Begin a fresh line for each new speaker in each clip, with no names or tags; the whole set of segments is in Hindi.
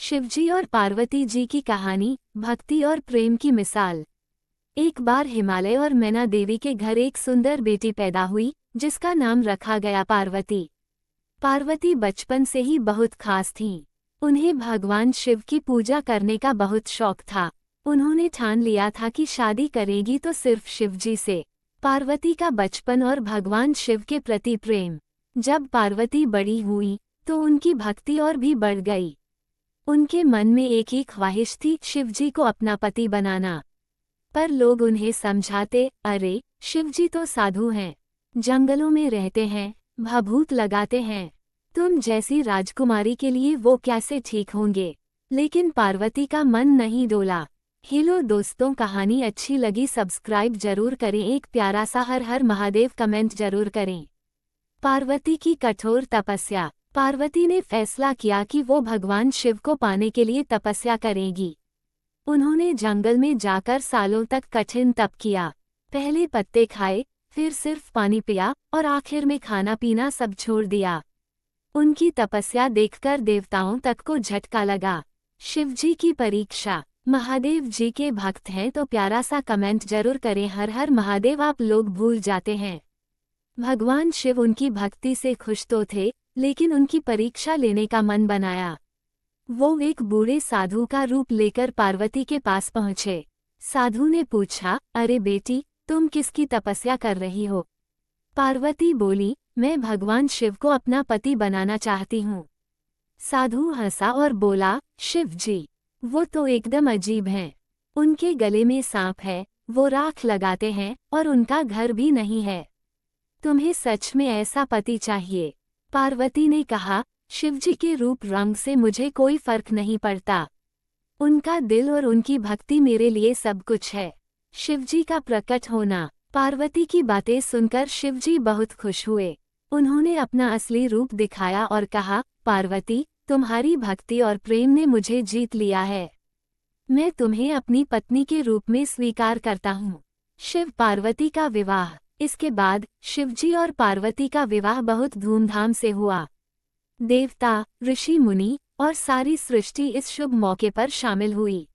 शिवजी और पार्वती जी की कहानी, भक्ति और प्रेम की मिसाल। एक बार हिमालय और मैना देवी के घर एक सुंदर बेटी पैदा हुई, जिसका नाम रखा गया पार्वती। पार्वती बचपन से ही बहुत खास थीं। उन्हें भगवान शिव की पूजा करने का बहुत शौक था। उन्होंने ठान लिया था कि शादी करेगी तो सिर्फ शिवजी से। पार्वती का बचपन और भगवान शिव के प्रति प्रेम। जब पार्वती बड़ी हुई तो उनकी भक्ति और भी बढ़ गई। उनके मन में एक ही ख्वाहिश थी, शिवजी को अपना पति बनाना। पर लोग उन्हें समझाते, अरे शिवजी तो साधु हैं, जंगलों में रहते हैं, भभूत लगाते हैं, तुम जैसी राजकुमारी के लिए वो कैसे ठीक होंगे। लेकिन पार्वती का मन नहीं डोला। हेलो दोस्तों, कहानी अच्छी लगी सब्सक्राइब जरूर करें, एक प्यारा सा हर हर महादेव कमेंट जरूर करें। पार्वती की कठोर तपस्या। पार्वती ने फैसला किया कि वो भगवान शिव को पाने के लिए तपस्या करेगी। उन्होंने जंगल में जाकर सालों तक कठिन तप किया। पहले पत्ते खाए, फिर सिर्फ पानी पिया और आखिर में खाना पीना सब छोड़ दिया। उनकी तपस्या देखकर देवताओं तक को झटका लगा। शिवजी की परीक्षा। महादेव जी के भक्त हैं तो प्यारा सा कमेंट जरूर करें, हर हर महादेव। आप लोग भूल जाते हैं, भगवान शिव उनकी भक्ति से खुश तो थे, लेकिन उनकी परीक्षा लेने का मन बनाया। वो एक बूढ़े साधु का रूप लेकर पार्वती के पास पहुँचे। साधु ने पूछा, अरे बेटी, तुम किसकी तपस्या कर रही हो? पार्वती बोली, मैं भगवान शिव को अपना पति बनाना चाहती हूँ। साधु हंसा और बोला, शिव जी, वो तो एकदम अजीब हैं। उनके गले में सांप है, वो राख लगाते हैं और उनका घर भी नहीं है। तुम्हें सच में ऐसा पति चाहिए? पार्वती ने कहा, शिवजी के रूप रंग से मुझे कोई फर्क नहीं पड़ता। उनका दिल और उनकी भक्ति मेरे लिए सब कुछ है। शिवजी का प्रकट होना। पार्वती की बातें सुनकर शिवजी बहुत खुश हुए। उन्होंने अपना असली रूप दिखाया और कहा, पार्वती, तुम्हारी भक्ति और प्रेम ने मुझे जीत लिया है। मैं तुम्हें अपनी पत्नी के रूप में स्वीकार करता हूँ। शिव पार्वती का विवाह। इसके बाद शिवजी और पार्वती का विवाह बहुत धूमधाम से हुआ। देवता, ऋषि मुनि और सारी सृष्टि इस शुभ मौके पर शामिल हुई।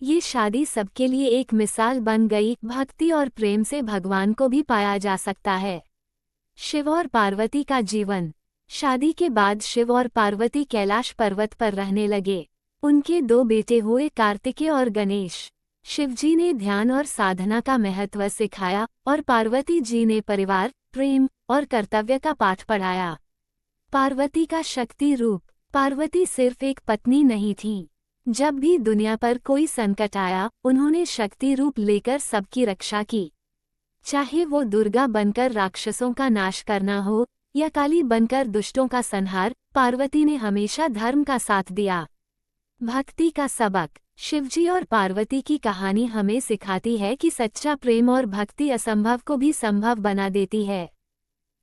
ये शादी सबके लिए एक मिसाल बन गई। भक्ति और प्रेम से भगवान को भी पाया जा सकता है। शिव और पार्वती का जीवन। शादी के बाद शिव और पार्वती कैलाश पर्वत पर रहने लगे। उनके दो बेटे हुए, कार्तिकेय और गणेश। शिवजी ने ध्यान और साधना का महत्व सिखाया और पार्वती जी ने परिवार, प्रेम और कर्तव्य का पाठ पढ़ाया। पार्वती का शक्ति रूप। पार्वती सिर्फ एक पत्नी नहीं थीं। जब भी दुनिया पर कोई संकट आया, उन्होंने शक्ति रूप लेकर सबकी रक्षा की। चाहे वो दुर्गा बनकर राक्षसों का नाश करना हो या काली बनकर दुष्टों का संहार, पार्वती ने हमेशा धर्म का साथ दिया। भक्ति का सबक। शिवजी और पार्वती की कहानी हमें सिखाती है कि सच्चा प्रेम और भक्ति असंभव को भी संभव बना देती है।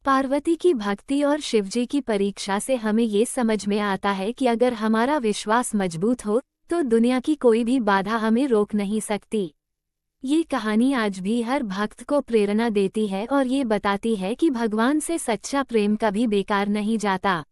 पार्वती की भक्ति और शिवजी की परीक्षा से हमें ये समझ में आता है कि अगर हमारा विश्वास मजबूत हो तो दुनिया की कोई भी बाधा हमें रोक नहीं सकती। ये कहानी आज भी हर भक्त को प्रेरणा देती है और ये बताती है कि भगवान से सच्चा प्रेम कभी बेकार नहीं जाता।